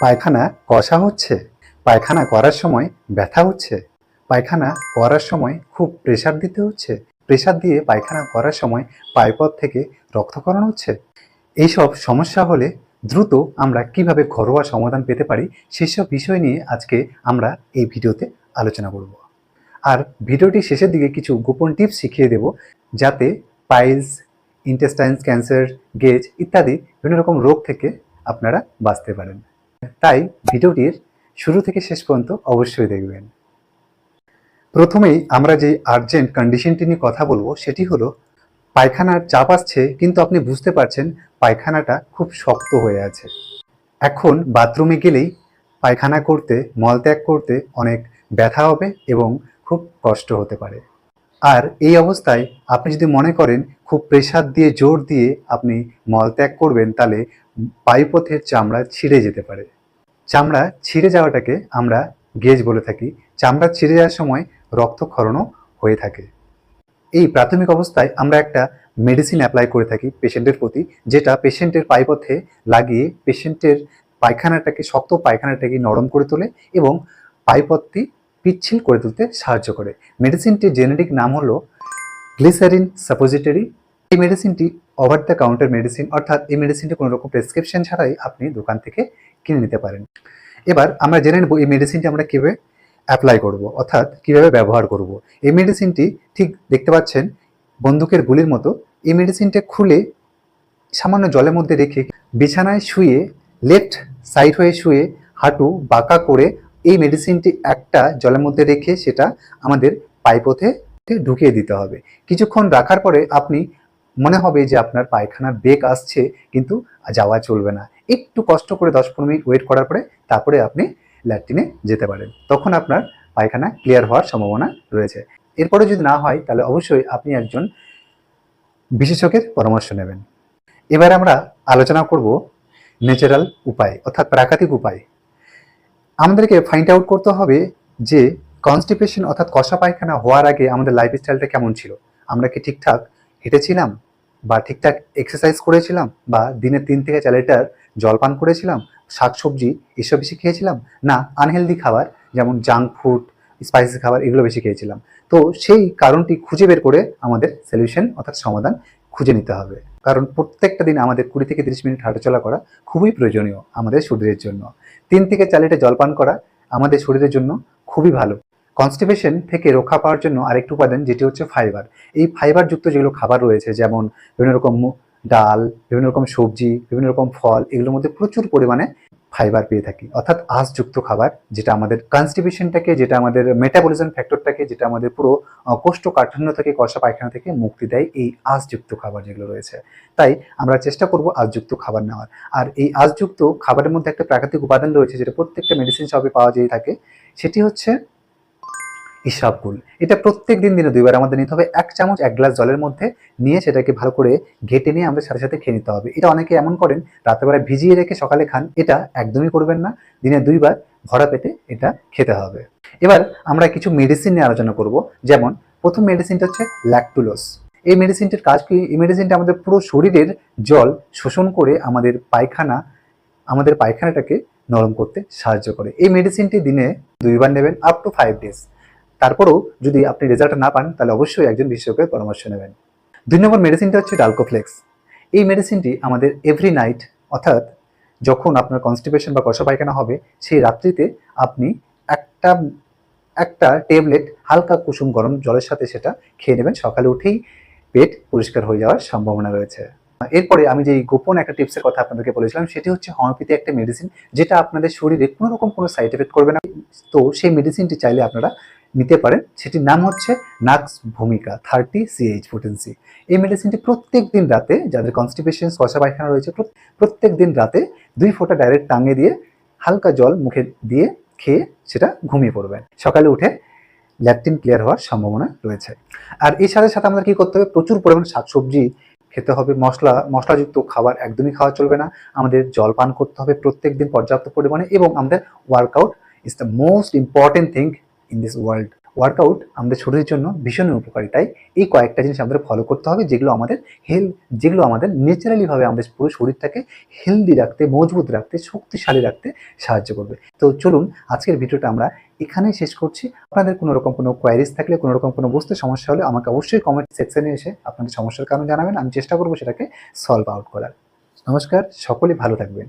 পায়খানা কষা হচ্ছে, পায়খানা করার সময় ব্যথা হচ্ছে, পায়খানা করার সময় খুব প্রেসার দিতে হচ্ছে, প্রেসার দিয়ে পায়খানা করার সময় পায়পথ থেকে রক্তক্ষরণ হচ্ছে। এইসব সমস্যা হলে দ্রুত আমরা কিভাবে ঘরোয়া সমাধান পেতে পারি সেসব বিষয় নিয়ে আজকে আমরা এই ভিডিওতে আলোচনা করব। আর ভিডিওটি শেষের দিকে কিছু গোপন টিপস শিখিয়ে দেব, যাতে পাইলস, ইন্টেস্টাইন ক্যান্সার, গেজ ইত্যাদি বিভিন্ন রকম রোগ থেকে আপনারা বাঁচতে পারেন। তাই ভিডিওটির শুরু থেকে শেষ পর্যন্ত অবশ্যই দেখবেন। প্রথমেই আমরা যে আর্জেন্ট কন্ডিশনটি নিয়ে কথা বলবো সেটি হলো পায়খানার চাপ আসছে, কিন্তু আপনি বুঝতে পারছেন পায়খানাটা খুব শক্ত হয়ে আছে। এখন বাথরুমে গেলেই পায়খানা করতে, মলত্যাগ করতে অনেক ব্যথা হবে এবং খুব কষ্ট হতে পারে। আর এই অবস্থায় আপনি যদি মনে করেন খুব প্রেসার দিয়ে, জোর দিয়ে আপনি মলত্যাগ করবেন, তাহলে পায়ুপথের চামড়া ছিঁড়ে যেতে পারে। চামড়া ছিঁড়ে যাওয়াটাকে আমরা গেজ বলে থাকি। চামড়া ছিঁড়ে যাওয়ার সময় রক্তক্ষরণও হয়ে থাকে। এই প্রাথমিক অবস্থায় আমরা একটা মেডিসিন অ্যাপ্লাই করে থাকি পেশেন্টের প্রতি, যেটা পেশেন্টের পায়ুপথে লাগিয়ে পেশেন্টের পায়খানাটাকে, শক্ত পায়খানাটাকে নরম করে তোলে এবং পায়ুপথটি পিচ্ছিল করে তুলতে সাহায্য করে। মেডিসিনটির জেনেরিক নাম হলো গ্লিসারিন সাপোজিটরি। এই মেডিসিনটি ওভার দ্য কাউন্টার মেডিসিন, অর্থাৎ এই মেডিসিনটি কোনো রকম প্রেসক্রিপশন ছাড়াই আপনি দোকান থেকে কিনে নিতে পারেন। এবার আমরা জেনে নেব এই মেডিসিনটি আমরা কীভাবে অ্যাপ্লাই করব, অর্থাৎ কীভাবে ব্যবহার করব। এই মেডিসিনটি ঠিক দেখতে পাচ্ছেন বন্দুকের গুলির মতো। এই মেডিসিনটা খুলে সামান্য জলের মধ্যে রেখে বিছানায় শুয়ে, লেফট সাইড হয়ে শুয়ে, হাঁটু বাঁকা করে এই মেডিসিনটি একটা জলের মধ্যে রেখে সেটা আমাদের পায়ুপথে ঢুকিয়ে দিতে হবে। কিছুক্ষণ রাখার পরে আপনি মনে হবে যে আপনার পায়খানার বেগ আসছে, কিন্তু যাওয়া চলবে না। একটু কষ্ট করে 10-15 মিনিট ওয়েট করার পরে তারপরে আপনি ল্যাট্রিনে যেতে পারেন। তখন আপনার পায়খানা ক্লিয়ার হওয়ার সম্ভাবনা রয়েছে। এরপরে যদি না হয় তাহলে অবশ্যই আপনি একজন বিশেষজ্ঞের পরামর্শ নেবেন। এবার আমরা আলোচনা করব ন্যাচারাল উপায়, অর্থাৎ প্রাকৃতিক উপায়। আমাদেরকে ফাইন্ড আউট করতে হবে যে কনস্টিপেশন অর্থাৎ কষা পায়খানা হওয়ার আগে আমাদের লাইফস্টাইলটা কেমন ছিল। আমরা কি ঠিকঠাক হেঁটেছিলাম, বা ঠিকঠাক এক্সারসাইজ করেছিলাম, বা দিনে 3 থেকে 4 লিটার জল পান করেছিলাম, শাকসবজি এসব বেশি খেয়েছিলাম, না আনহেলদি খাবার যেমন জাঙ্ক ফুড, স্পাইসি খাবার এগুলো বেশি খেয়েছিলাম। তো সেই কারণটি খুঁজে বের করে আমাদের সলিউশন অর্থাৎ সমাধান খুঁজে নিতে হবে। কারণ প্রত্যেকটা দিন আমাদের 20 থেকে 30 মিনিট হাঁটাচলা করা খুবই প্রয়োজনীয় আমাদের শরীরের জন্য। 3 থেকে 4 লিটার জল পান করা আমাদের শরীরের জন্য খুবই ভালো। কনস্টিপেশন থেকে রক্ষা পাওয়ার জন্য আরেকটি উপাদান, যেটি হচ্ছে ফাইবার। এই ফাইবারযুক্ত যেগুলো খাবার রয়েছে, যেমন বিভিন্ন রকম ডাল, বিভিন্ন রকম সবজি, বিভিন্ন রকম ফল, এগুলোর মধ্যে প্রচুর পরিমাণে ফাইবার পেয়ে থাকি। অর্থাৎ আঁশযুক্ত খাবার, যেটা আমাদের কনস্টিপেশনটাকে, যেটা আমাদের মেটাবলিজম ফ্যাক্টরটাকে, যেটা আমাদের পুরো কোষ্ঠকাঠিন্য থেকে, কষা পায়খানা থেকে মুক্তি দেয় এই আঁশযুক্ত খাবার যেগুলো রয়েছে। তাই আমরা চেষ্টা করব আঁশযুক্ত খাবার নেওয়ার। আর এই আঁশযুক্ত খাবারের মধ্যে একটা প্রাকৃতিক উপাদান রয়েছে, যেটা প্রত্যেকটা মেডিসিন শপে পাওয়া যেয়ে থাকে। সেটি হচ্ছে ইসবগুল। এটা প্রত্যেক দিন দিনে 2 বার আমাদের নিতে হবে। 1 চামচ 1 গ্লাস জলের মধ্যে নিয়ে সেটাকে ভালো করে ঘেটে নিয়ে আমাদের সাথে সাথে খেয়ে নিতে হবে। এটা অনেকে এমন করেন রাতেবেলা ভিজিয়ে রেখে সকালে খান, এটা একদমই করবেন না। দিনে 2 বার ভরা পেটে এটা খেতে হবে। এবার আমরা কিছু মেডিসিন নিয়ে আলোচনা করব। যেমন প্রথম মেডিসিনটা হচ্ছে ল্যাকটুলোজ। এই মেডিসিনটির কাজ কি? এই মেডিসিনটা আমাদের পুরো শরীরের জল শোষণ করে আমাদের পায়খানাটাকে নরম করতে সাহায্য করে। এই মেডিসিনটি দিনে 2 বার নেবেন, আপ টু 5 ডেজ। তারপরেও যদি আপনি রেজাল্ট না পান তাহলে অবশ্যই একজন বিশেষজ্ঞের পরামর্শ নেবেন। 2 নম্বর মেডিসিনটা হচ্ছে ডালকোফ্লেক্স। এই মেডিসিনটি আমাদের এভরি নাইট, অর্থাৎ যখন আপনার কনস্টিপেশন বা কষা পায়খানা হবে সেই রাত্রিতে আপনি একটা ট্যাবলেট হালকা কুসুম গরম জলের সাথে সেটা খেয়ে নেবেন। সকালে উঠেই পেট পরিষ্কার হয়ে যাওয়ার সম্ভাবনা রয়েছে। এরপরে আমি যে গোপন একটা টিপসের কথা আপনাদেরকে বলেছিলাম, সেটি হচ্ছে হোমিওপ্যাথি একটা মেডিসিন, যেটা আপনাদের শরীরে কোনো রকম কোনো সাইড এফেক্ট করবে না। তো সেই মেডিসিনটি চাইলে আপনারা নিতে পারেন। সেটির নাম হচ্ছে নাক্স ভূমিকা 30 CH পোটেন্সি। এই মেডিসিনটি প্রত্যেক দিন রাতে, যাদের কনস্টিপেশন কষা পায়খানা রয়েছে, প্রত্যেক দিন রাতে 2 ফোঁটা ডাইরেক্ট টাঙিয়ে দিয়ে হালকা জল মুখে দিয়ে খেয়ে সেটা ঘুমিয়ে পড়বেন। সকালে উঠে ল্যাট্রিন ক্লিয়ার হওয়ার সম্ভাবনা রয়েছে। আর এর সাথে সাথে আমাদের কি করতে হবে? প্রচুর পরিমাণে শাকসবজি খেতে হবে। মশলাযুক্ত খাবার একদমই খাওয়া চলবে না। আমাদের জল পান করতে হবে প্রত্যেক দিন পর্যাপ্ত পরিমাণে, এবং আমাদের workout is the most important thing in this world. Workout আমাদের শরীরের জন্য ভীষণই উপকারী। তাই এই কয়েকটা জিনিস আমাদের ফলো করতে হবে, যেগুলো আমাদের ন্যাচারালিভাবে আমাদের পুরো শরীরটাকে হেলদি রাখতে, মজবুত রাখতে, শক্তিশালী রাখতে সাহায্য করবে। তো চলুন আজকের ভিডিওটা আমরা এখানেই শেষ করছি। আপনাদের কোনো রকম কোনো কোয়ারিজ থাকলে, কোনো রকম কোনো বুঝতে সমস্যা হলে আমাকে অবশ্যই কমেন্ট সেকশনে এসে আপনাদের সমস্যার কারণ জানাবেন। আমি চেষ্টা করবো সেটাকে সলভ আউট করার। নমস্কার, সকলে ভালো থাকবেন।